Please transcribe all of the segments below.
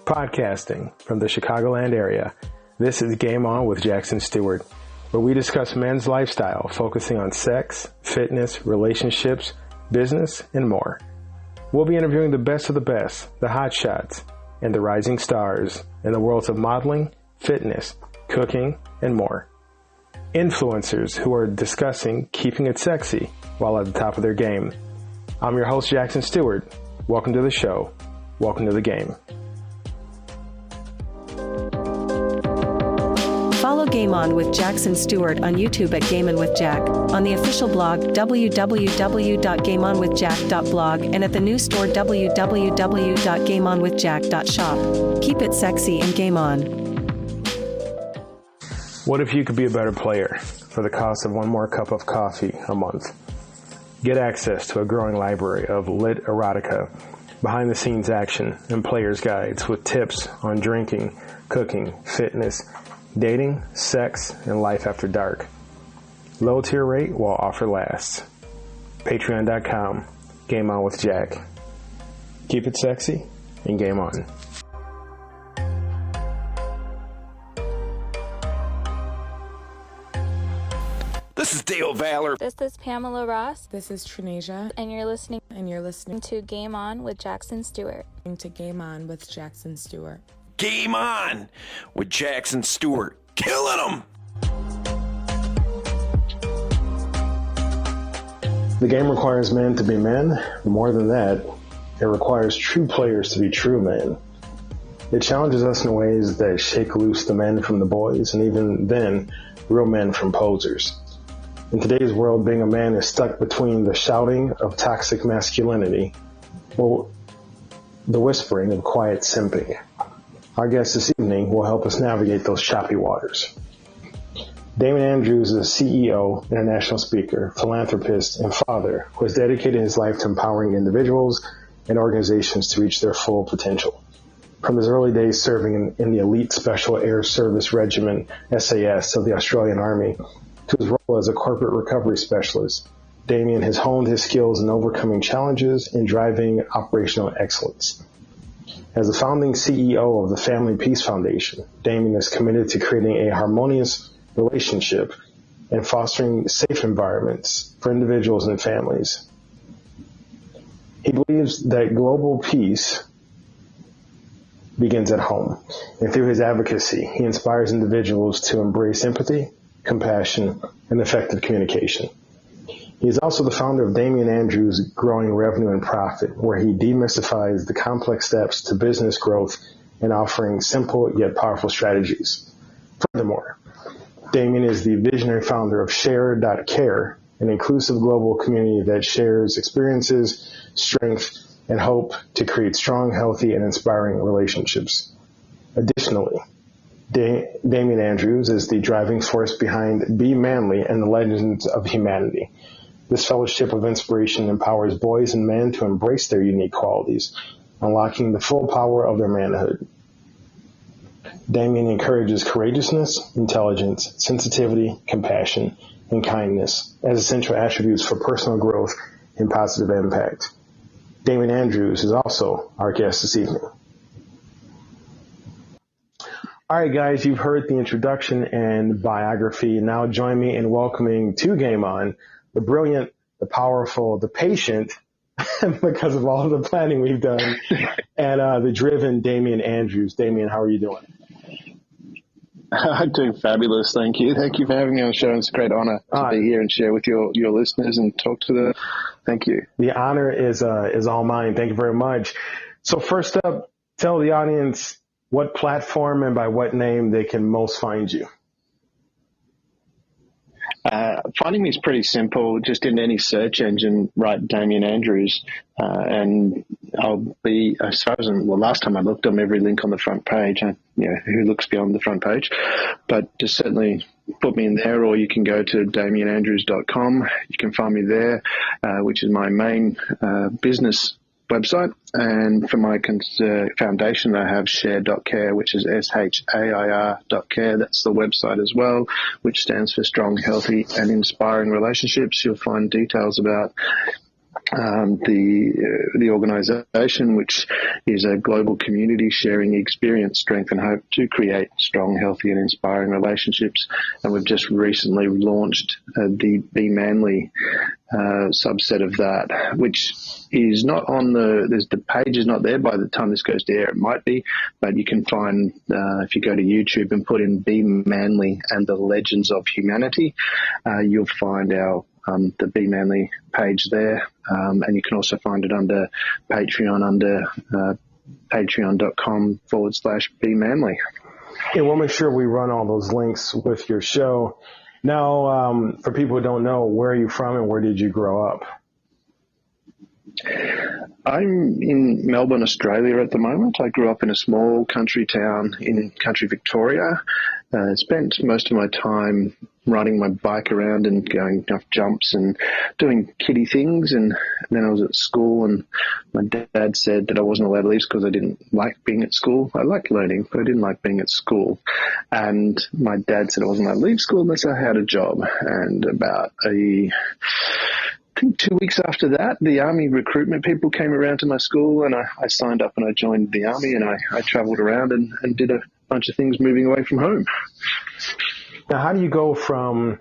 Podcasting from the Chicagoland area, this is Game On with Jackson Stuart, where we discuss men's lifestyle, focusing on sex, fitness, relationships, business, and more. We'll be interviewing the best of the best, the hot shots, and the rising stars in the worlds of modeling, fitness, cooking, and more. Influencers who are discussing keeping it sexy while at the top of their game. I'm your host, Jackson Stuart. Welcome to the show. Welcome to the game. Follow Game On with Jackson Stuart on YouTube at Game On with Jack, on the official blog www.gameonwithjack.blog, and at the new store www.gameonwithjack.shop. Keep it sexy and game on. What if you could be a better player for the cost of one more cup of coffee a month? Get access to a growing library of lit erotica, behind-the-scenes action, and player's guides with tips on drinking, cooking, fitness, dating, sex, and life after dark. Low tier rate while offer lasts. Patreon.com, Game On with Jack. Keep it sexy and game on. This is Dale Valor. This is Pamela Ross. This is Trinasia. And you're listening to Game On with Jackson Stuart. Game On with Jackson Stuart. Game On with Jackson Stuart. Killing them! The game requires men to be men. More than that, it requires true players to be true men. It challenges us in ways that shake loose the men from the boys, and even then, real men from posers. In today's world, being a man is stuck between the shouting of toxic masculinity or the whispering of quiet simping. Our guest this evening will help us navigate those choppy waters. Damian Andrews is a CEO, international speaker, philanthropist, and father who has dedicated his life to empowering individuals and organizations to reach their full potential. From his early days serving in the elite Special Air Service Regiment, SAS, of the Australian Army, to his role as a corporate recovery specialist, Damian has honed his skills in overcoming challenges and driving operational excellence. As the founding CEO of the Family Peace Foundation, Damian is committed to creating a harmonious relationship and fostering safe environments for individuals and families. He believes that global peace begins at home, and through his advocacy, he inspires individuals to embrace empathy, compassion, and effective communication. He is also the founder of Damian Andrews' Growing Revenue and Profit, where he demystifies the complex steps to business growth and offering simple yet powerful strategies. Furthermore, Damian is the visionary founder of Share.Care, an inclusive global community that shares experiences, strength, and hope to create strong, healthy, and inspiring relationships. Additionally, Damian Andrews is the driving force behind Be Manly and the Legends of Humanity. This fellowship of inspiration empowers boys and men to embrace their unique qualities, unlocking the full power of their manhood. Damian encourages courageousness, intelligence, sensitivity, compassion, and kindness as essential attributes for personal growth and positive impact. Damian Andrews is also our guest this evening. All right, guys, you've heard the introduction and biography. Now join me in welcoming to Game On the brilliant, the powerful, the patient, because of all of the planning we've done, and the driven Damian Andrews. Damian, how are you doing? I'm doing fabulous, thank you. Thank you for having me on the show. It's a great honor to be here and share with your listeners and talk to them. Thank you. The honor is all mine. Thank you very much. So first up, tell the audience what platform and by what name they can most find you. Finding me is pretty simple. Just in any search engine, write Damian Andrews, and I'll be, as far as, well, last time I looked, I'm every link on the front page. Who looks beyond the front page? But just certainly put me in there, or you can go to damianandrews.com. You can find me there, which is my main business website. And for my foundation, I have Share.Care, which is SHAIR.care. That's the website as well, which stands for Strong, Healthy and Inspiring Relationships. You'll find details about the organisation, which is a global community sharing experience, strength and hope to create strong, healthy and inspiring relationships. And we've just recently launched the Be Manly subset of that, which is not on the page is not there by the time this goes to air. It might be, but you can find, if you go to YouTube and put in Be Manly and the Legends of Humanity, you'll find the Be Manly page there, and you can also find it under Patreon under patreon.com/Be Manly. Yeah, we'll make sure we run all those links with your show. Now, for people who don't know, where are you from and where did you grow up? I'm in Melbourne, Australia at the moment. I grew up in a small country town in country Victoria. Spent most of my time riding my bike around and going off jumps and doing kiddie things. And then I was at school, and my dad said that I wasn't allowed to leave because I didn't like being at school. I liked learning, but I didn't like being at school. And my dad said I wasn't allowed to leave school unless I had a job. And about I think 2 weeks after that, the Army recruitment people came around to my school, and I signed up and I joined the Army, and I travelled around and did a bunch of things moving away from home. Now, how do you go from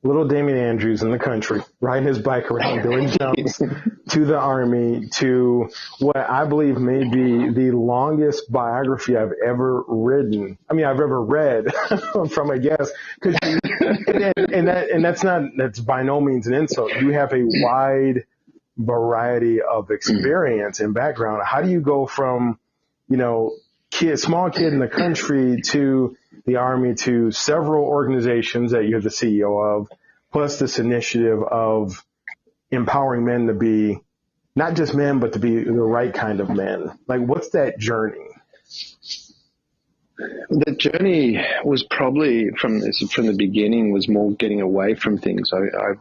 little Damian Andrews in the country, riding his bike around, doing jumps, to the Army, to what I believe may be the longest biography I've ever read from a guest? That's by no means an insult. You have a wide variety of experience and background. How do you go from, small kid in the country to the Army to several organizations that you're the CEO of, plus this initiative of empowering men to be not just men, but to be the right kind of men? Like, what's that journey? The journey was probably from the beginning was more getting away from things. I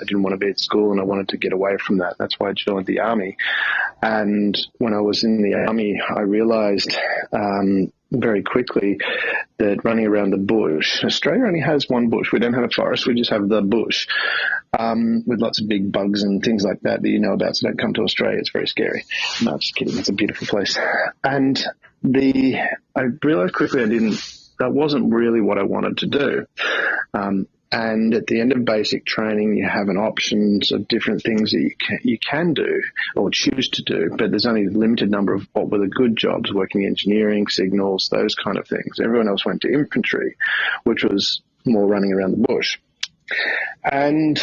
didn't want to be at school, and I wanted to get away from that. That's why I joined the Army. And when I was in the Army, I realized very quickly that running around the bush, Australia only has one bush. We don't have a forest. We just have the bush, with lots of big bugs and things like that you know about. So don't come to Australia. It's very scary. No, just kidding. It's a beautiful place. And I realized quickly that wasn't really what I wanted to do. And at the end of basic training, you have an options of different things that you can do or choose to do, but there's only a limited number of what were the good jobs, working engineering, signals, those kind of things. Everyone else went to infantry, which was more running around the bush. And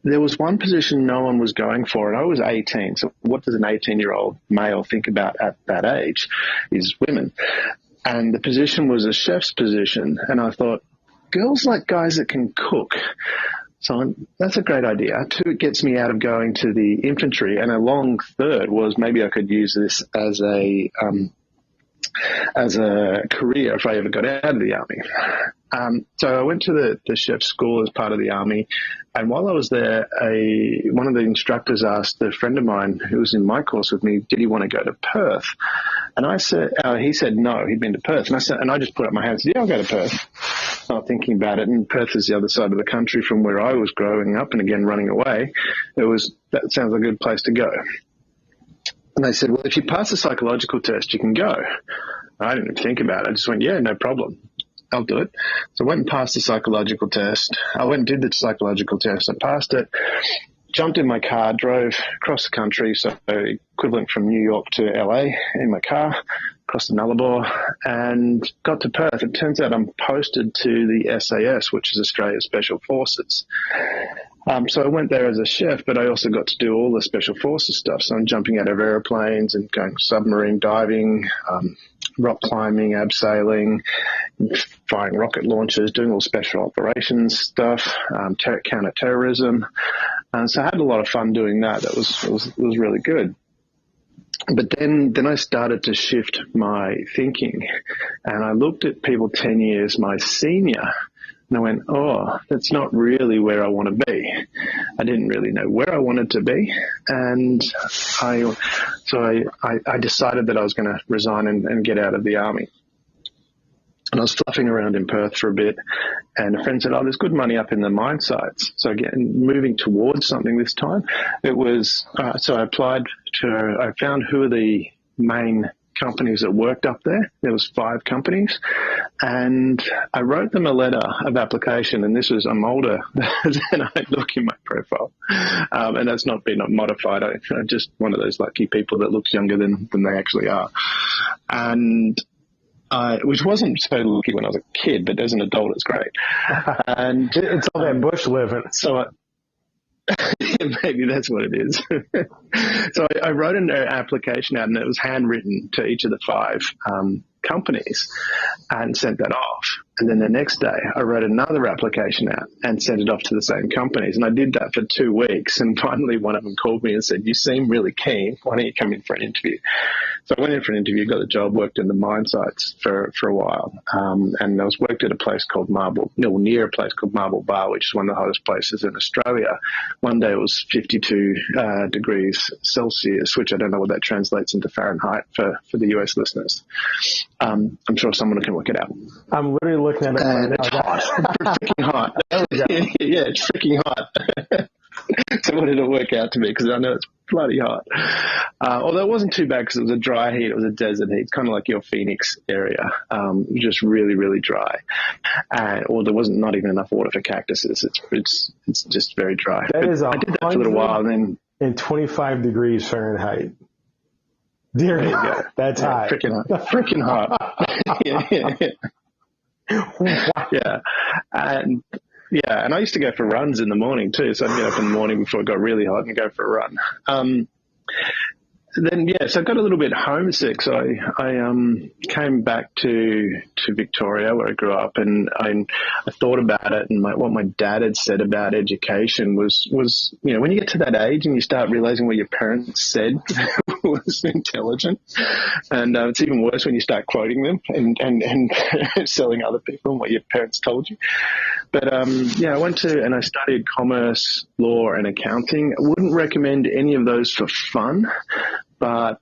there was one position no one was going for, and I was 18. So what does an 18-year-old male think about at that age is women. And the position was a chef's position, and I thought, girls like guys that can cook. So that's a great idea. 2, it gets me out of going to the infantry, and a long third was maybe I could use this as a career if I ever got out of the Army. So I went to the chef's school as part of the Army, and while I was there, one of the instructors asked a friend of mine who was in my course with me, did he want to go to Perth? And I said, he said no, he'd been to Perth. And I just put up my hand and said, yeah, I'll go to Perth. Not thinking about it. And Perth is the other side of the country from where I was growing up, and again, running away. That sounds like a good place to go. And they said, well, if you pass the psychological test, you can go. I didn't even think about it. I just went, yeah, no problem. I'll do it. So I went and passed the psychological test. I went and did the psychological test. I passed it, jumped in my car, drove across the country, so equivalent from New York to LA in my car, across the Nullarbor, and got to Perth. It turns out I'm posted to the SAS, which is Australia's Special Forces. So I went there as a chef, but I also got to do all the Special Forces stuff. So I'm jumping out of airplanes and going submarine diving, rock climbing, abseiling, firing rocket launchers, doing all special operations stuff, counter-terrorism. So I had a lot of fun doing that. That was really good. But then I started to shift my thinking, and I looked at people 10 years my senior, and I went, oh, that's not really where I want to be. I didn't really know where I wanted to be. And I decided that I was going to resign and get out of the Army. And I was fluffing around in Perth for a bit, and a friend said, there's good money up in the mine sites. So again, moving towards something this time, it was, so I applied I found who are the main companies that worked up there. There was 5 companies, and I wrote them a letter of application, and I'm older than I look in my profile, and that's not been modified. I'm just one of those lucky people that looks younger than they actually are, and which wasn't so lucky when I was a kid, but as an adult it's great. And it's all that bush living. So maybe that's what it is. So I wrote an application out, and it was handwritten to each of the 5 companies, and sent that off. And then the next day I wrote another application out and sent it off to the same companies. And I did that for 2 weeks. And finally one of them called me and said, you seem really keen. Why don't you come in for an interview? So I went in for an interview, got the job, worked in the mine sites for a while. And I worked at a place called near a place called Marble Bar, which is one of the hottest places in Australia. One day it was 52 degrees Celsius, which I don't know what that translates into Fahrenheit for the US listeners. I'm sure someone can work it out. I'm literally looking at it. And it's hot. Freaking hot. Yeah, it's freaking hot. So what did it work out to be? Because I know it's bloody hot. Although it wasn't too bad because it was a dry heat. It was a desert heat. It's kind of like your Phoenix area. Just really, really dry. Or there wasn't not even enough water for cactuses. It's just very dry. I did that for a little while. And then in 25 degrees Fahrenheit. Dear there you God, go. that's hot. Freaking hot. Yeah. And I used to go for runs in the morning too. So I'd get up in the morning before it got really hot and go for a run. So I got a little bit homesick. So I came back to Victoria where I grew up, and I thought about it, and what my dad had said about education was when you get to that age and you start realizing what your parents said was intelligent, and it's even worse when you start quoting them and selling other people what your parents told you. But I went and I studied commerce, law, and accounting. I wouldn't recommend any of those for fun, but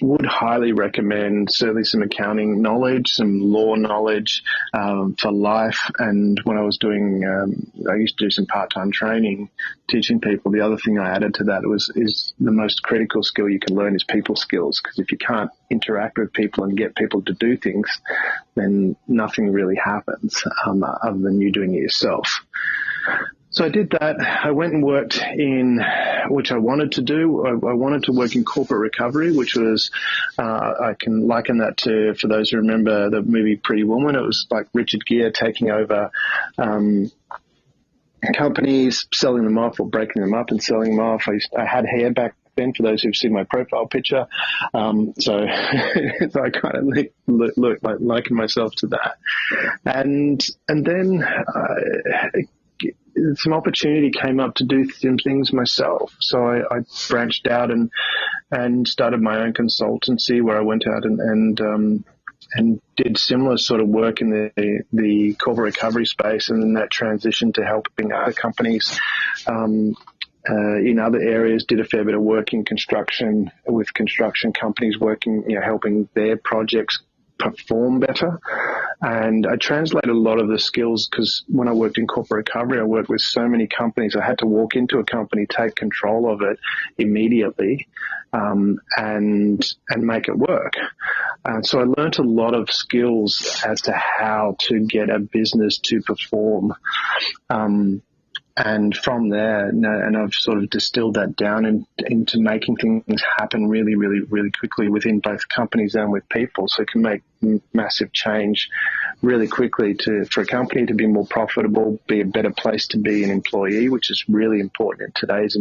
would highly recommend certainly some accounting knowledge, some law knowledge for life. And when I was doing, I used to do some part-time training, teaching people. The other thing I added to that is the most critical skill you can learn is people skills. Because if you can't interact with people and get people to do things, then nothing really happens other than you doing it yourself. So I did that. I went and worked in, which I wanted to do. I wanted to work in corporate recovery, which was, I can liken that to, for those who remember the movie Pretty Woman, it was like Richard Gere taking over companies, selling them off or breaking them up and selling them off. I had hair back then, for those who've seen my profile picture. So I kind of look like liken myself to that. And then some opportunity came up to do some things myself. So I branched out and started my own consultancy where I went out and did similar sort of work in the corporate recovery space, and then that transitioned to helping other companies in other areas. Did a fair bit of work in construction with construction companies, helping their projects perform better. And I translated a lot of the skills because when I worked in corporate recovery, I worked with so many companies. I had to walk into a company, take control of it immediately, and make it work. So I learned a lot of skills as to how to get a business to perform. And from there, and I've sort of distilled that down into making things happen really, really, really quickly within both companies and with people. So it can make massive change really quickly for a company to be more profitable, be a better place to be an employee, which is really important in today's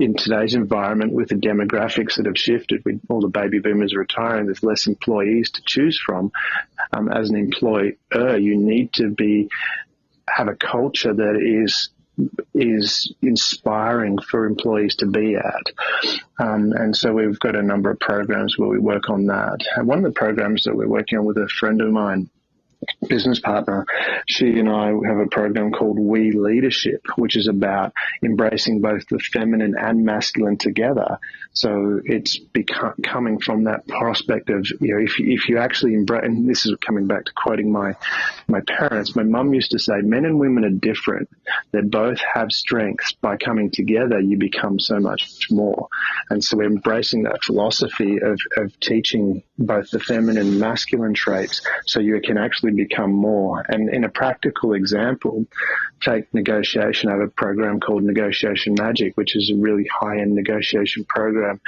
in today's environment with the demographics that have shifted, with all the baby boomers retiring, there's less employees to choose from. As an employer, you need to have a culture that is inspiring for employees to be at. And so we've got a number of programs where we work on that. And one of the programs that we're working on with a friend of mine business partner, she and I have a program called We Leadership, which is about embracing both the feminine and masculine together. So it's coming from that prospect of, if you actually embrace, and this is coming back to quoting my parents, my mum used to say, men and women are different. They both have strengths. By coming together, you become so much more. And so we're embracing that philosophy of teaching both the feminine and masculine traits so you can actually become more. And in a practical example, take negotiation. I have a program called Negotiation Magic, which is a really high-end negotiation program.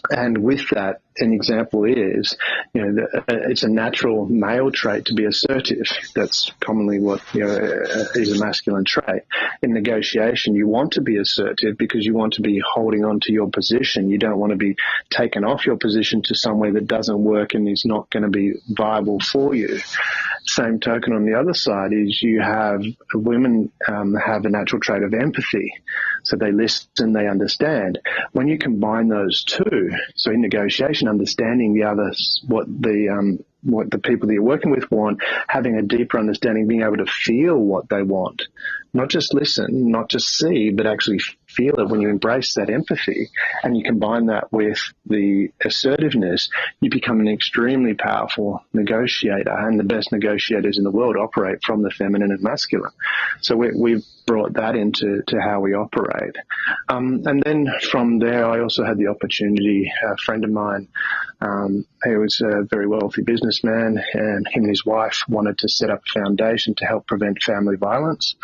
And with that, an example is, it's a natural male trait to be assertive. That's commonly what, is a masculine trait. In negotiation, you want to be assertive because you want to be holding on to your position. You don't want to be taken off your position to somewhere that doesn't work and is not going to be viable for you. Same token on the other side is you have women have a natural trait of empathy. So they listen, they understand. When you combine those two, so in negotiation, understanding the others, what the people that you're working with want, having a deeper understanding, being able to feel what they want, not just listen, not just see, but actually feel it. When you embrace that empathy and you combine that with the assertiveness, you become an extremely powerful negotiator, and the best negotiators in the world operate from the feminine and masculine. So we've brought that into how we operate. And then from there, I also had the opportunity, a friend of mine, he was a very wealthy businessman, and him and his wife wanted to set up a foundation to help prevent family violence,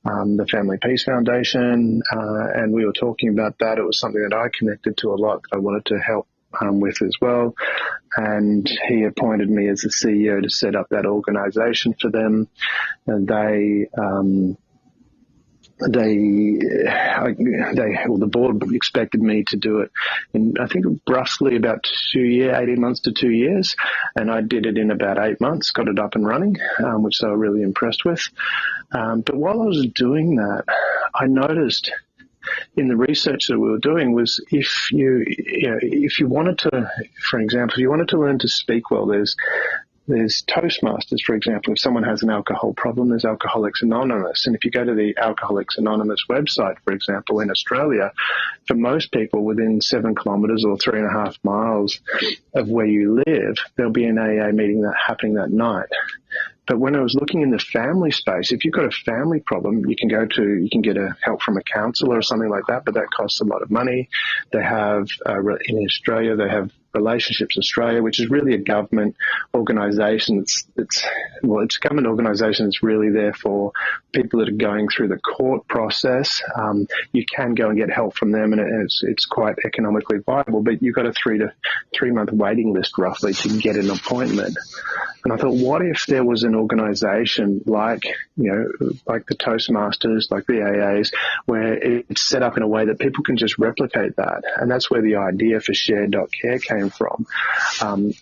the Family Peace Foundation, and we were talking about that. It was something that I connected to a lot, that I wanted to help with as well. And he appointed me as the CEO to set up that organization for them. And the board expected me to do it in, I think, roughly about 18 months to 2 years. And I did it in about 8 months, got it up and running, which they were really impressed with. But while I was doing that, I noticed in the research that we were doing was if you wanted to, for example, if you wanted to learn to speak well, there's Toastmasters, for example. If someone has an alcohol problem, there's Alcoholics Anonymous. And if you go to the Alcoholics Anonymous website, for example, in Australia, for most people within 7 kilometres or 3.5 miles of where you live, there'll be an AA meeting happening that night. But when I was looking in the family space, if you've got a family problem, you can get help from a counsellor or something like that, but that costs a lot of money. They have, in Australia, they have Relationships Australia, which is really a government organisation. It's a government organisation that's really there for people that are going through the court process. You can go and get help from them, and it's quite economically viable, but you've got a 3 month waiting list roughly to get an appointment. And I thought, what if there was an organisation like the Toastmasters, like the AAs, where it's set up in a way that people can just replicate that? And that's where the idea for Share.care came from,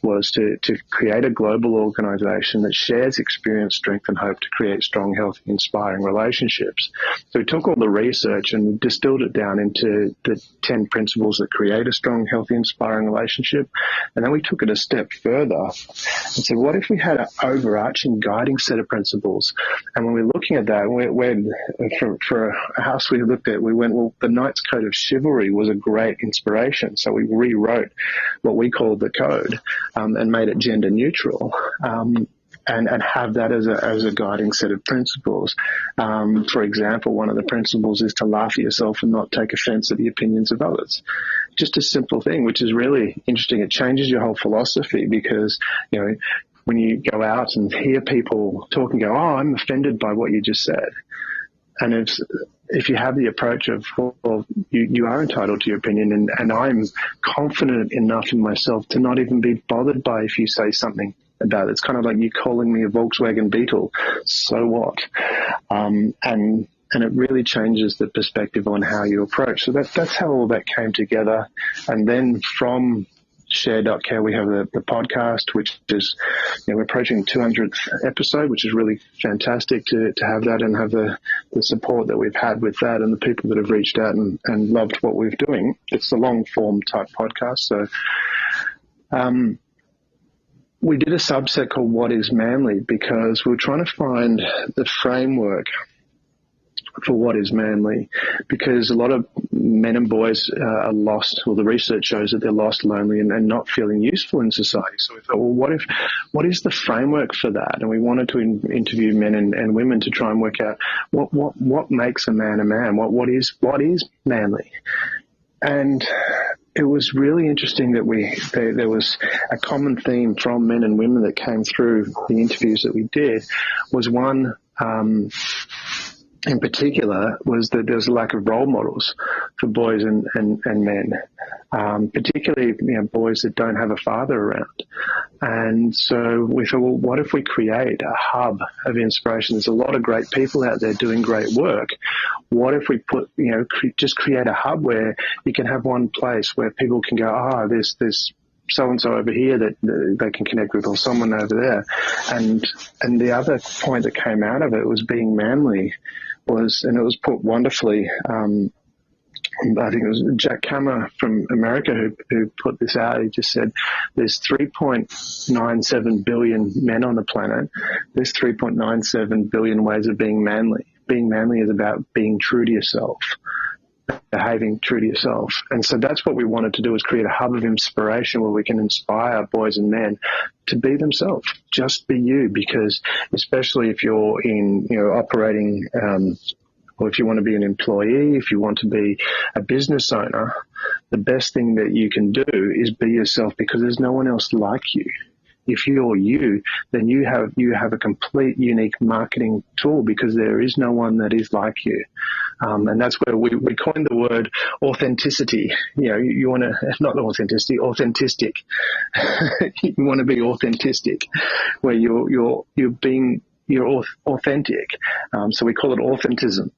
was to create a global organisation that shares experience, strength and hope to create strong, healthy, inspiring relationships. So we took all the research and distilled it down into the 10 principles that create a strong, healthy, inspiring relationship. And then we took it a step further and said, what if we had an overarching guiding set of principles? And when we're looking at that, for a house we looked at, we went, well, the Knight's Code of Chivalry was a great inspiration. So we rewrote what we called the code, and made it gender neutral, and have that as a guiding set of principles. For example, one of the principles is to laugh at yourself and not take offense at the opinions of others. Just a simple thing, which is really interesting. It changes your whole philosophy, because when you go out and hear people talk and go, oh, I'm offended by what you just said. And if you have the approach of, well, you are entitled to your opinion, and I'm confident enough in myself to not even be bothered by if you say something about it. It's kind of like you calling me a Volkswagen Beetle. So what? And it really changes the perspective on how you approach. So that's how all that came together. And then from Share.care, we have the podcast, which is, we're approaching 200th episode, which is really fantastic to have that and have the support that we've had with that, and the people that have reached out and loved what we're doing. It's a long form type podcast. So, we did a subset called What is Manly, because we were trying to find the framework for what is manly, because a lot of men and boys are lost, well, the research shows that they're lost, lonely, and not feeling useful in society. So we thought, well, what is the framework for that? And we wanted to interview men and women to try and work out what makes a man a man, what is manly. And it was really interesting that there was a common theme from men and women that came through the interviews that we did. Was one in particular was that there's a lack of role models for boys and men, particularly boys that don't have a father around. And so we thought, well, what if we create a hub of inspiration? There's a lot of great people out there doing great work. What if we put, just create a hub where you can have one place where people can go, there's so-and-so over here that they can connect with, or someone over there. And the other point that came out of it was being manly and it was put wonderfully, I think it was Jack Kammer from America who put this out. He just said there's 3.97 billion men on the planet. There's 3.97 billion ways of being manly. Being manly is about being true to yourself, behaving true to yourself. And so that's what we wanted to do, is create a hub of inspiration where we can inspire boys and men to be themselves. Just be you, because especially if you're in, operating, or if you want to be an employee, if you want to be a business owner, the best thing that you can do is be yourself, because there's no one else like you. If you're you, then you have a complete unique marketing tool, because there is no one that is like you. And that's where we coined the word authenticity. You want to, not authenticity, authentic. You want to be authentic, where you're authentic. So we call it authentism,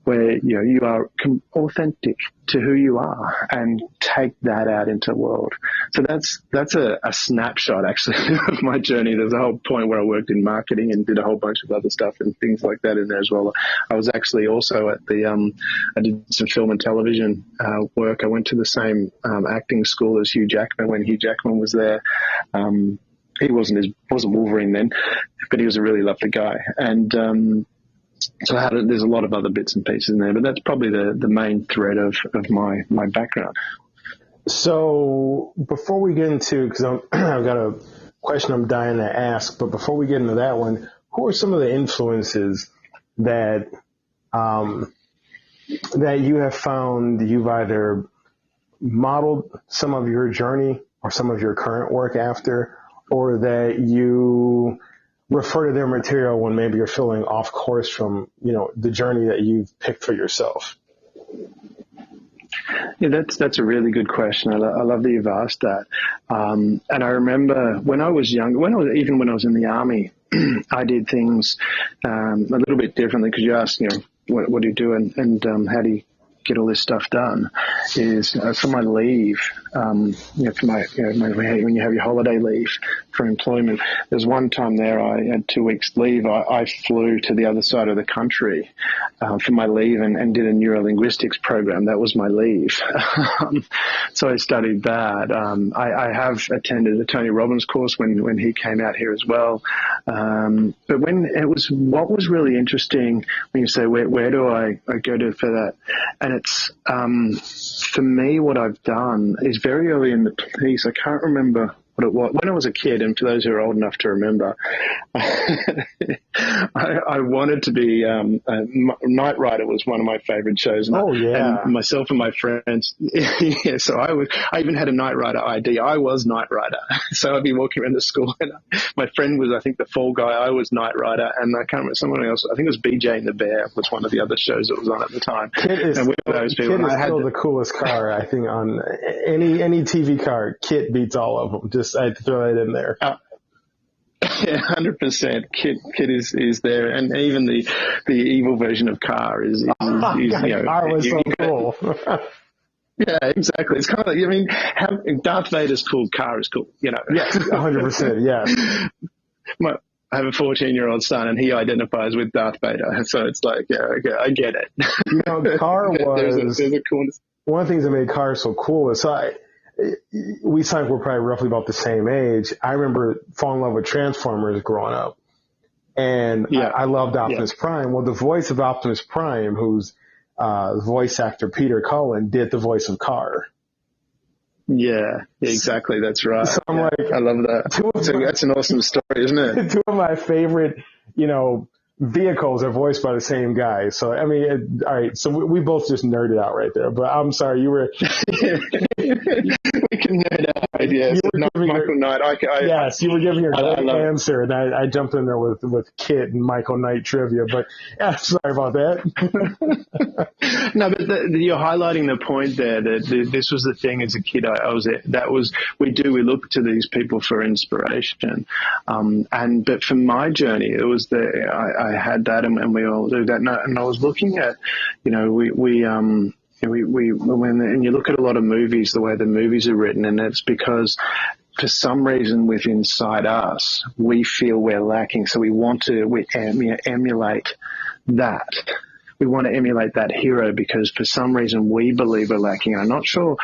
where you are authentic to who you are and take that out into the world. So that's a snapshot actually of my journey. There's a whole point where I worked in marketing and did a whole bunch of other stuff and things like that in there as well. I was actually also at I did some film and television work. I went to the same acting school as Hugh Jackman when Hugh Jackman was there. He wasn't Wolverine then, but he was a really lovely guy. And so there's a lot of other bits and pieces in there, but that's probably the main thread of my background. So before we get into, because I've got a question I'm dying to ask, but before we get into that one, who are some of the influences that you have found you've either modeled some of your journey or some of your current work after, or that you refer to their material when maybe you're feeling off course from, the journey that you've picked for yourself? Yeah, that's a really good question. I love that you've asked that. And I remember when I was younger, when I was in the army, I did things a little bit differently, because you asked, what do you do and how do you get all this stuff done? Is for my leave, when you have your holiday leave for employment, there's one time there I had 2 weeks leave. I flew to the other side of the country for my leave and did a neurolinguistics program. That was my leave. So I studied that. I have attended a Tony Robbins course when he came out here as well. But what was really interesting when you say, where do I go to for that? And it's, for me, what I've done is very early in the piece. I can't remember what it was. When I was a kid, and for those who are old enough to remember, I wanted to be Knight Rider was one of my favorite shows. And myself and my friends. Yeah, so I even had a Knight Rider ID. I was Knight Rider. So I'd be walking around the school, and my friend was, I think, the Fall Guy. I was Knight Rider, and I can't remember someone else. I think it was BJ and the Bear was one of the other shows that was on at the time. Kit is still the coolest car, I think, on any TV car. Kit beats all of them. Just I had to throw it in there. Yeah, 100%. Kit is there, and even the evil version of Car is Car was so cool. Yeah, exactly. It's kind of like, Darth Vader's cool, Car is cool. Yes, 100%. Yeah. I have a 14-year-old son, and he identifies with Darth Vader, so it's like, yeah, okay, I get it. Car was there's a coolness. One of the things that made Car so cool is we sound we're probably roughly about the same age. I remember falling in love with Transformers growing up. And I loved Optimus Prime. Well, the voice of Optimus Prime, who's voice actor Peter Cullen, did the voice of Carr. Yeah, exactly. That's right. So I'm like, I love that. That's an awesome story, isn't it? Two of my favorite, vehicles are voiced by the same guy. So, I mean, all right. So we both just nerded out right there, but I'm sorry. You were, we can nerd out. Yes. Michael Knight. Yes. You were giving your great answer and I jumped in there with Kit and Michael Knight trivia, but sorry about that. No, but you're highlighting the point there that this was the thing as a kid. We look to these people for inspiration. But for my journey, it was I had that and we all do that. And I was looking at, when you look at a lot of movies, the way the movies are written, and it's because for some reason within inside us, we feel we're lacking. So we want to emulate that. We want to emulate that hero because for some reason we believe we're lacking. I'm not sure.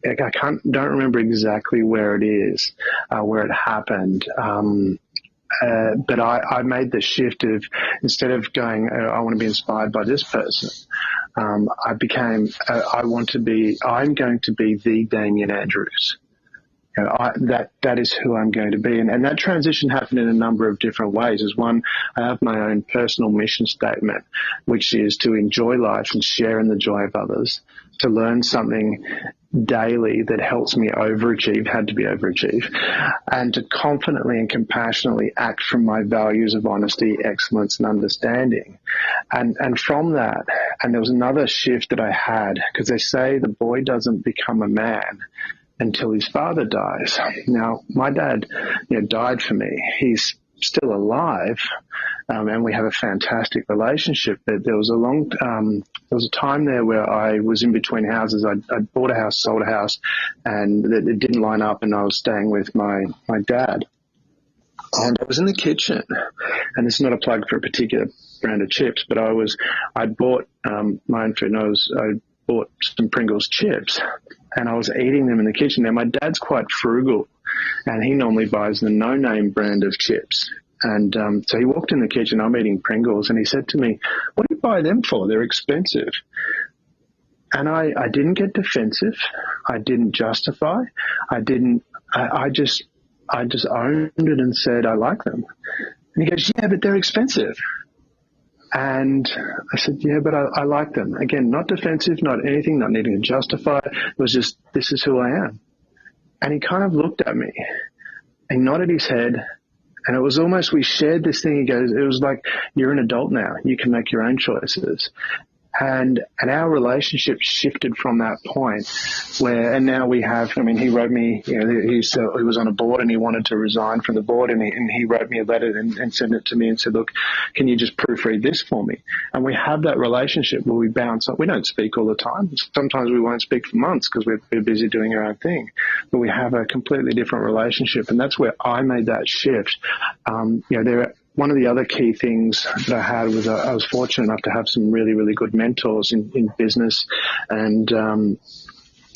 Don't remember exactly where it is, where it happened. But I made the shift of, instead of going, I want to be inspired by this person, I'm going to be the Damian Andrews. That is who I'm going to be. And that transition happened in a number of different ways. As one, I have my own personal mission statement, which is to enjoy life and share in the joy of others, to learn something daily that helps me had to be overachieve, and to confidently and compassionately act from my values of honesty, excellence, and understanding. And from that, and there was another shift that I had, because they say the boy doesn't become a man until his father dies. Now, my dad, died for me. He's still alive, and we have a fantastic relationship. But there was a time there where I was in between houses. I bought a house, sold a house, and it didn't line up, and I was staying with my dad. And I was in the kitchen, and this is not a plug for a particular brand of chips, but I'd bought my own food, and I bought some Pringles chips, and I was eating them in the kitchen. Now, my dad's quite frugal, and he normally buys the no-name brand of chips. And so he walked in the kitchen, I'm eating Pringles, and he said to me, "What do you buy them for? They're expensive." And I didn't get defensive. I didn't justify. I just owned it and said, "I like them." And he goes, "Yeah, but they're expensive." And I said, "Yeah, but I like them." Again, not defensive, not anything, not needing to justify. It was just, this is who I am. And he kind of looked at me and nodded his head. And it was almost, we shared this thing. He goes, it was like, "You're an adult now. You can make your own choices." And our relationship shifted from that point and now we have, he wrote me, he was on a board and he wanted to resign from the board, and he wrote me a letter and sent it to me and said, "Look, can you just proofread this for me?" And we have that relationship where we bounce up. We don't speak all the time. Sometimes we won't speak for months because we're busy doing our own thing, but we have a completely different relationship. And that's where I made that shift. One of the other key things that I had was I was fortunate enough to have some really, really good mentors in business. And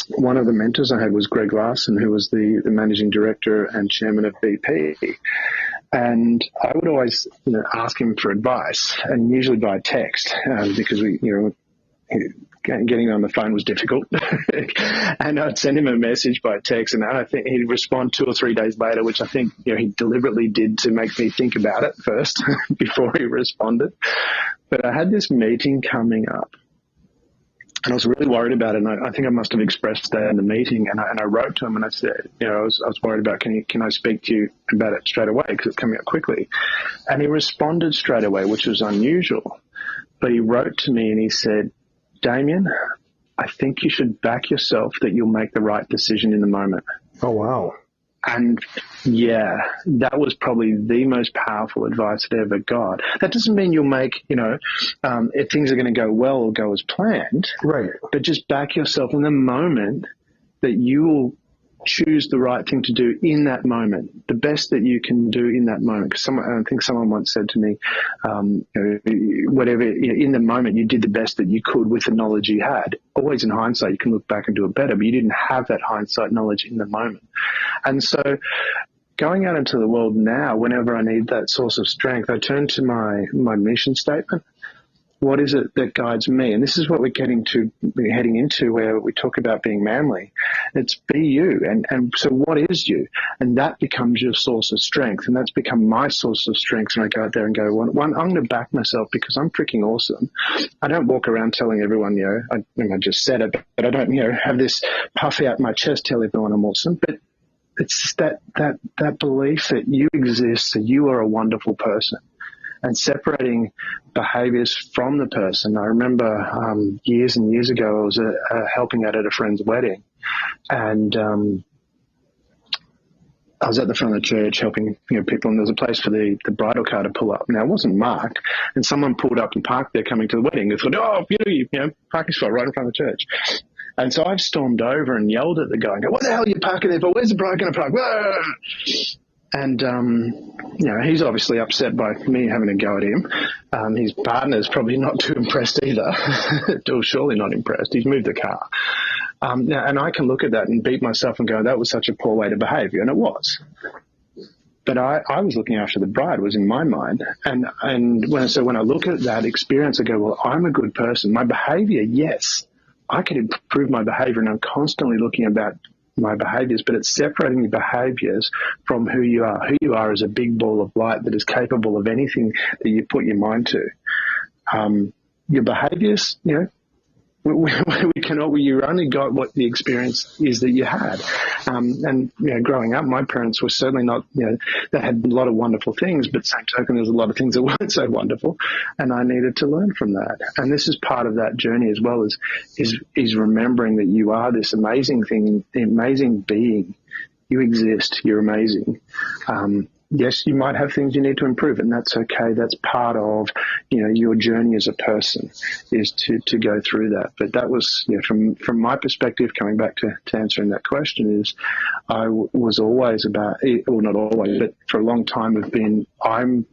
one of the mentors I had was Greg Larson, who was the managing director and chairman of BP. And I would always ask him for advice, and usually by text, because getting on the phone was difficult. And I'd send him a message by text, and I think he'd respond 2 or 3 days later, which I think he deliberately did to make me think about it first before he responded. But I had this meeting coming up, and I was really worried about it. And I think I must have expressed that in the meeting. And I wrote to him and I said, I was worried about, can I speak to you about it straight away, because it's coming up quickly. And he responded straight away, which was unusual. But he wrote to me and he said, "Damian, I think you should back yourself that you'll make the right decision in the moment." Oh, wow. And yeah, that was probably the most powerful advice I ever got. That doesn't mean you'll make, if things are going to go well or go as planned. Right. But just back yourself in the moment that you will choose the right thing to do in that moment, the best that you can do in that moment. Because I think someone once said to me, whatever, in the moment you did the best that you could with the knowledge you had. Always in hindsight, you can look back and do it better, but you didn't have that hindsight knowledge in the moment. And so going out into the world now, whenever I need that source of strength, I turn to my mission statement. What is it that guides me? And this is what we're heading into where we talk about being manly. It's be you. And so what is you? And that becomes your source of strength. And that's become my source of strength. And I go out there and go, one, I'm going to back myself because I'm freaking awesome. I don't walk around telling everyone, I just said it, but I don't, have this puff out my chest, tell everyone I'm awesome. But it's just that belief that you exist, that you are a wonderful person. And separating behaviours from the person. I remember years and years ago, I was helping out at a friend's wedding, and I was at the front of the church helping people, and there was a place for the bridal car to pull up. Now, it wasn't marked, and someone pulled up and parked there coming to the wedding. They thought, parking spot right in front of the church. And so I stormed over and yelled at the guy and go, what the hell are you parking there for? Where's the bride going to park? Whoa! And, he's obviously upset by me having a go at him. His partner's probably not too impressed either. Surely not impressed. He's moved the car. And I can look at that and beat myself and go, that was such a poor way to behave. And it was. But I was looking after the bride, was in my mind. And when I look at that experience, I go, well, I'm a good person. My behavior, yes, I can improve my behavior, and I'm constantly looking about my behaviors, but it's separating the behaviors from who you are. Who you are is a big ball of light that is capable of anything that you put your mind to. Your behaviors, you only got what the experience is that you had. And growing up, my parents were certainly not, they had a lot of wonderful things, but same token, there's a lot of things that weren't so wonderful, and I needed to learn from that. And this is part of that journey as well, is remembering that you are this amazing thing, amazing being. You exist. You're amazing. Yes, you might have things you need to improve, and that's okay. That's part of, your journey as a person, is to go through that. But that was, from my perspective, coming back to answering that question, is I was always about, or not always, but for a long time have been, I'm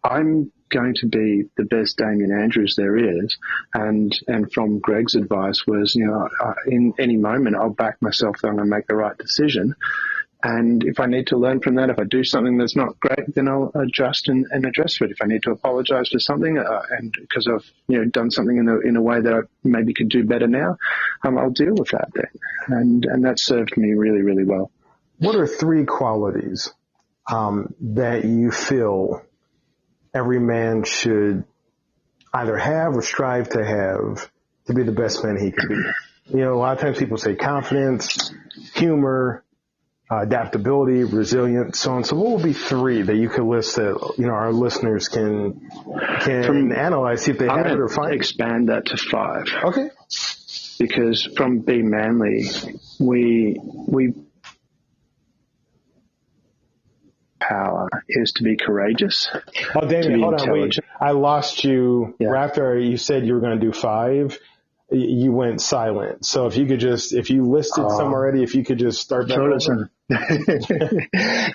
going to be the best Damian Andrews there is. And from Greg's advice was, in any moment, I'll back myself that I'm going to make the right decision. And if I need to learn from that, if I do something that's not great, then I'll adjust and address it. If I need to apologize for something, and because I've done something in a way that I maybe could do better now, I'll deal with that then. And that served me really, really well. What are 3 qualities that you feel every man should either have or strive to have to be the best man he can be? A lot of times people say confidence, humor, adaptability, resilience, so on. So what would be 3 that you could list that, our listeners can analyze, see if they have it or find it? Expand that to 5. Okay. Because from being manly, we power is to be courageous. Oh, Damian, hold on, wait. I lost you right after you said you were going to do 5. You went silent. So if you could if you listed some already, if you could just start that over.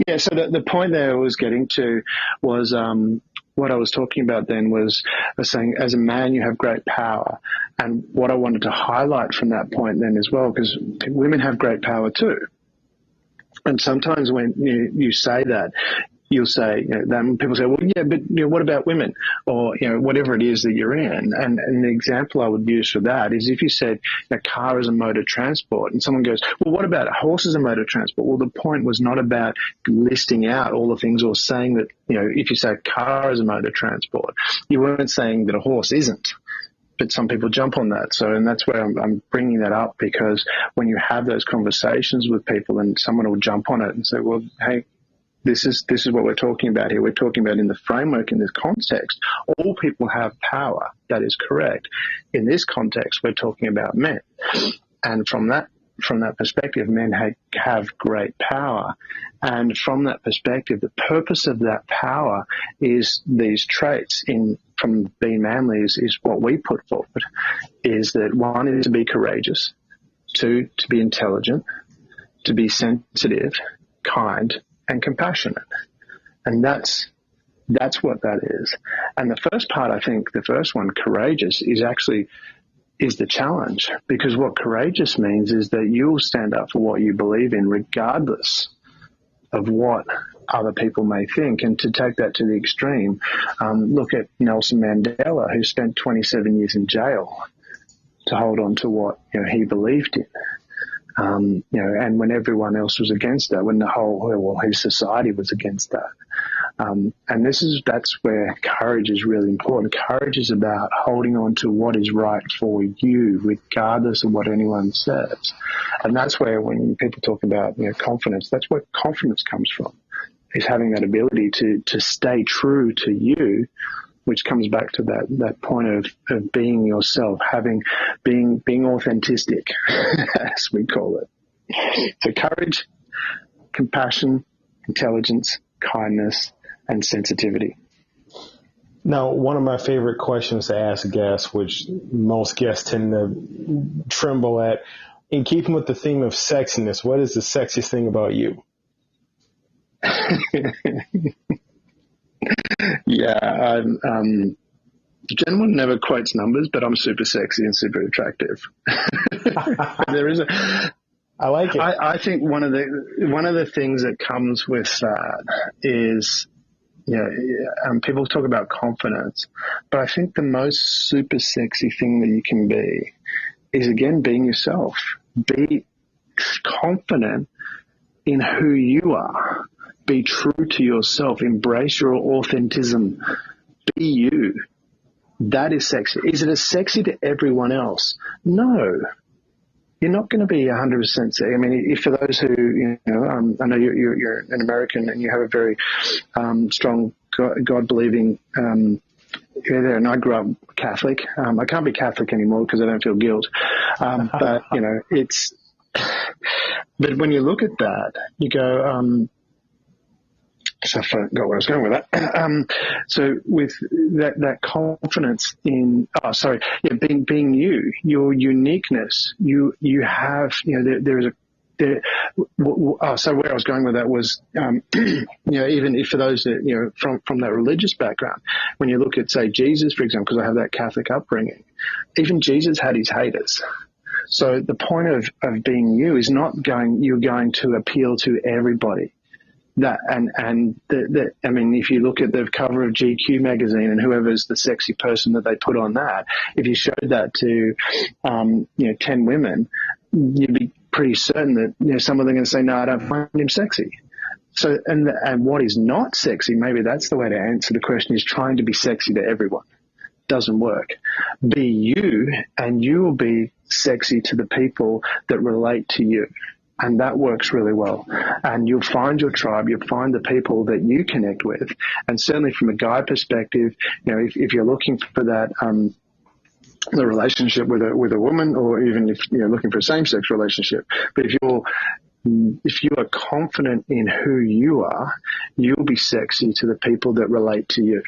Yeah, so the point there I was getting to was what I was talking about then was saying, as a man, you have great power. And what I wanted to highlight from that point then as well, because women have great power too. And sometimes when you say that, you'll say, then people say, well, yeah, but what about women? Or, whatever it is that you're in. And the example I would use for that is if you said a car is a mode of transport, and someone goes, well, what about a horse is a mode of transport? Well, the point was not about listing out all the things or saying that, if you say a car is a mode of transport, you weren't saying that a horse isn't. But some people jump on that. And that's where I'm bringing that up, because when you have those conversations with people and someone will jump on it and say, well, hey, this is what we're talking about here. We're talking about in the framework, in this context, all people have power. That is correct. In this context, we're talking about men. And from that perspective, men have great power. And from that perspective, the purpose of that power is these traits from being manly is what we put forward, is that 1 is to be courageous, 2, to be intelligent, to be sensitive, kind, and compassionate. And that's what that is. And the first part, I think, the first one, courageous, is the challenge, because what courageous means is that you'll stand up for what you believe in regardless of what other people may think. And to take that to the extreme, look at Nelson Mandela, who spent 27 years in jail to hold on to what he believed in. And when everyone else was against that, when his society was against that. And that's where courage is really important. Courage is about holding on to what is right for you, regardless of what anyone says. And that's where, when people talk about confidence, that's where confidence comes from, is having that ability to stay true to you, which comes back to that point of being yourself, being authentic, as we call it. So courage, compassion, intelligence, kindness, and sensitivity. Now, one of my favorite questions to ask guests, which most guests tend to tremble at, in keeping with the theme of sexiness, what is the sexiest thing about you? Yeah, gentleman never quotes numbers, but I'm super sexy and super attractive. There is I like it. I think one of the things that comes with that is, people talk about confidence, but I think the most super sexy thing that you can be is, again, being yourself. Be confident in who you are. Be true to yourself. Embrace your authenticity. Be you. That is sexy. Is it as sexy to everyone else? No. You're not going to be 100% sexy. I mean, for those who, I know you're an American and you have a very strong God-believing there, and I grew up Catholic. I can't be Catholic anymore because I don't feel guilt. But, but when you look at that, you go, so I forgot where I was going with that. So with that confidence in, being you, your uniqueness, you have, so where I was going with that was, even if for those that, from that religious background, when you look at, say, Jesus, for example, because I have that Catholic upbringing, even Jesus had his haters. So the point of being you is not you're going to appeal to everybody. I mean, if you look at the cover of GQ magazine and whoever's the sexy person that they put on that, if you showed that to, 10 women, you'd be pretty certain that, some of them are going to say, no, I don't find him sexy. So, and what is not sexy, maybe that's the way to answer the question, is trying to be sexy to everyone. Doesn't work. Be you, and you will be sexy to the people that relate to you. And that works really well. And you'll find your tribe, you'll find the people that you connect with. And certainly from a guy perspective, if you're looking for that, the relationship with a woman, or even if you're looking for a same-sex relationship, but if you are confident in who you are, you'll be sexy to the people that relate to you.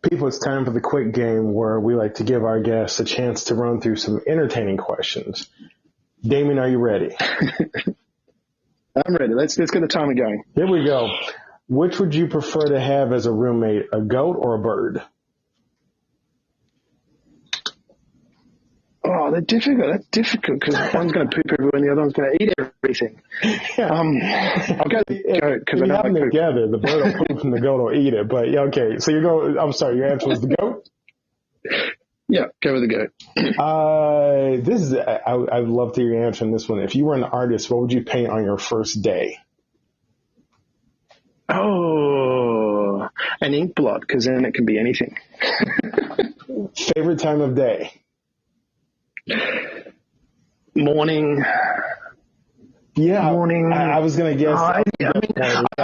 People, it's time for the quick game where we like to give our guests a chance to run through some entertaining questions. Damian, are you ready? I'm ready. Let's get the timer going. Here we go. Which would you prefer to have as a roommate, a goat or a bird? Oh, they're difficult. That's difficult because one's going to poop everywhere and the other one's going to eat everything. I'll go with the goat because I don't like poop. Together, the bird will poop and the goat will eat it. But yeah, okay. So I'm sorry, your answer was the goat? Yeah, go with the goat. I'd love to hear your answer on this one. If you were an artist, what would you paint on your first day? Oh, an ink blot, because then it can be anything. Favorite time of day? Morning. Yeah, morning. I was going to guess. I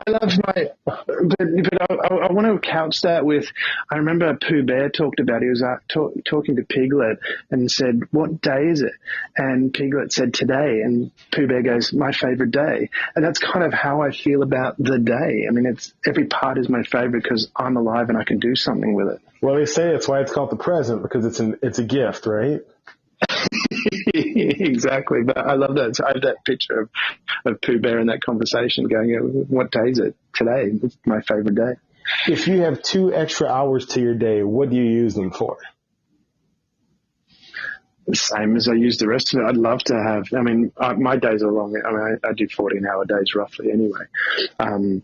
love but I want to couch that with, I remember Pooh Bear talked about, he was talking to Piglet and said, what day is it? And Piglet said, today. And Pooh Bear goes, my favorite day. And that's kind of how I feel about the day. I mean, every part is my favorite because I'm alive and I can do something with it. Well, they say that's why it's called the present, because it's a gift, right? Exactly. But I love that. So I have that picture of Pooh Bear in that conversation going, what day is it? Today. It's my favorite day. If you have 2 extra hours to your day, what do you use them for? The same as I use the rest of it. I'd love to have, my days are long. I do 14-hour days roughly anyway. And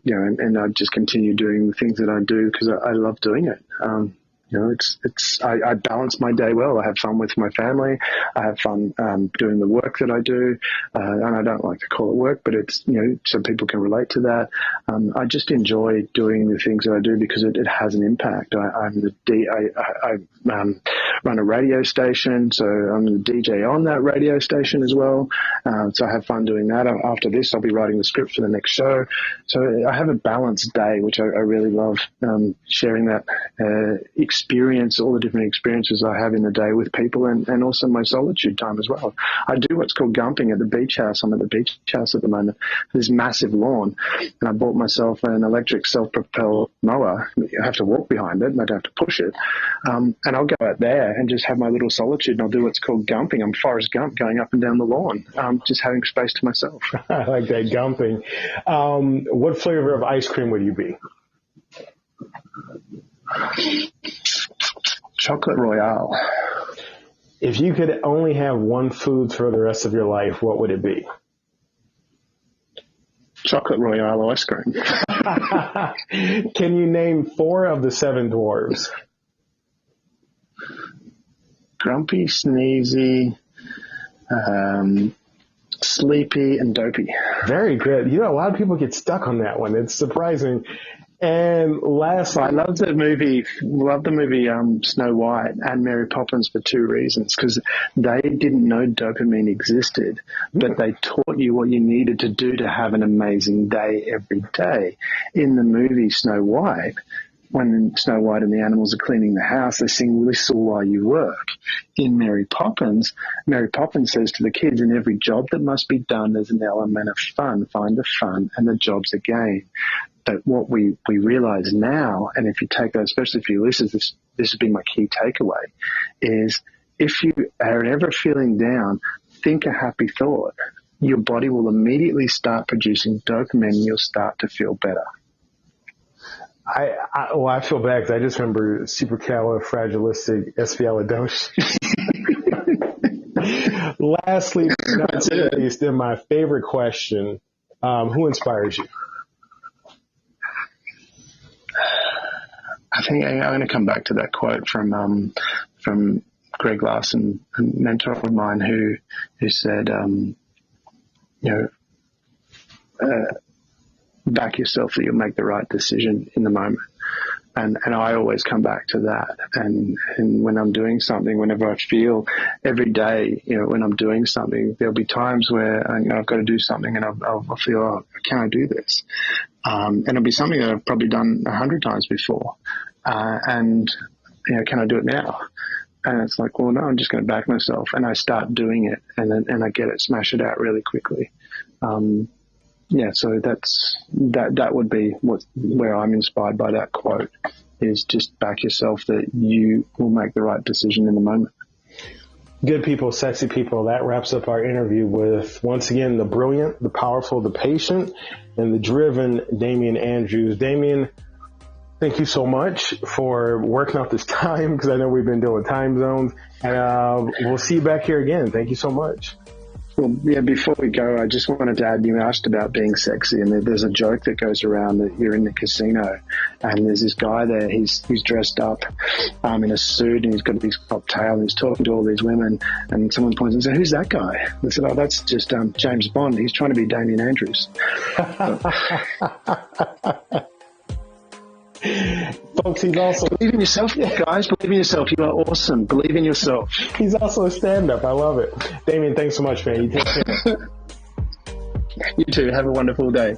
I just continue doing the things that I do because I love doing it. I balance my day well. I have fun with my family. I have fun doing the work that I do, and I don't like to call it work, but it's so people can relate to that. I just enjoy doing the things that I do because it has an impact. I run a radio station, so I'm the DJ on that radio station as well. So I have fun doing that. After this, I'll be writing the script for the next show. So I have a balanced day, which I really love, sharing that experience, all the different experiences I have in the day with people, and also my solitude time as well. I do what's called gumping at the beach house. I'm at the beach house at the moment. There's massive lawn, and I bought myself an electric self-propelled mower. I have to walk behind it, and I don't have to push it. And I'll go out there and just have my little solitude, and I'll do what's called gumping. I'm Forrest Gump going up and down the lawn, just having space to myself. I like that, gumping. What flavor of ice cream would you be? Chocolate Royale. If you could only have one food for the rest of your life, what would it be? Chocolate Royale ice cream. Can you name 4 of the 7 dwarves? Grumpy, Sneezy, Sleepy, and Dopey. Very good. A lot of people get stuck on that one. It's surprising. And lastly, I love the movie Snow White and Mary Poppins for 2 reasons. Because they didn't know dopamine existed, but they taught you what you needed to do to have an amazing day every day. In the movie Snow White, when Snow White and the animals are cleaning the house, they sing "Whistle While You Work." In Mary Poppins says to the kids, in every job that must be done, there's an element of fun. Find the fun and the job's a game. But what we realize now, and if you take that, especially for your listeners, this has been my key takeaway, is if you are ever feeling down, think a happy thought. Your body will immediately start producing dopamine and you'll start to feel better. I feel bad because I just remember supercalifragilisticexpialidocious. Lastly, but not least, then my favorite question: who inspires you? I think I'm going to come back to that quote from Greg Larson, a mentor of mine, who said, back yourself that you'll make the right decision in the moment. And I always come back to that. And when I'm doing something, whenever I feel every day, when I'm doing something, there'll be times where I've got to do something and I'll feel, oh, can I do this? And it'll be something that I've probably done 100 times before. Can I do it now? And it's like, well, no, I'm just going to back myself. And I start doing it and I get it, smash it out really quickly. So that would be where I'm inspired by that quote, is just back yourself that you will make the right decision in the moment. Good people, sexy people. That wraps up our interview with, once again, the brilliant, the powerful, the patient, and the driven Damian Andrews. Damian, thank you so much for working out this time, because I know we've been doing time zones. And we'll see you back here again. Thank you so much. Well, yeah, before we go, I just wanted to add, you asked about being sexy, and there's a joke that goes around that you're in the casino and there's this guy there, he's dressed up in a suit and he's got this cocktail and he's talking to all these women, and someone points and says, "Who's that guy?" They said, "Oh, that's just James Bond. He's trying to be Damian Andrews." Folks, he's also... Believe in yourself, guys. Believe in yourself. You are awesome. Believe in yourself. He's also a stand-up. I love it. Damian, thanks so much, man. You take care. You too. Have a wonderful day.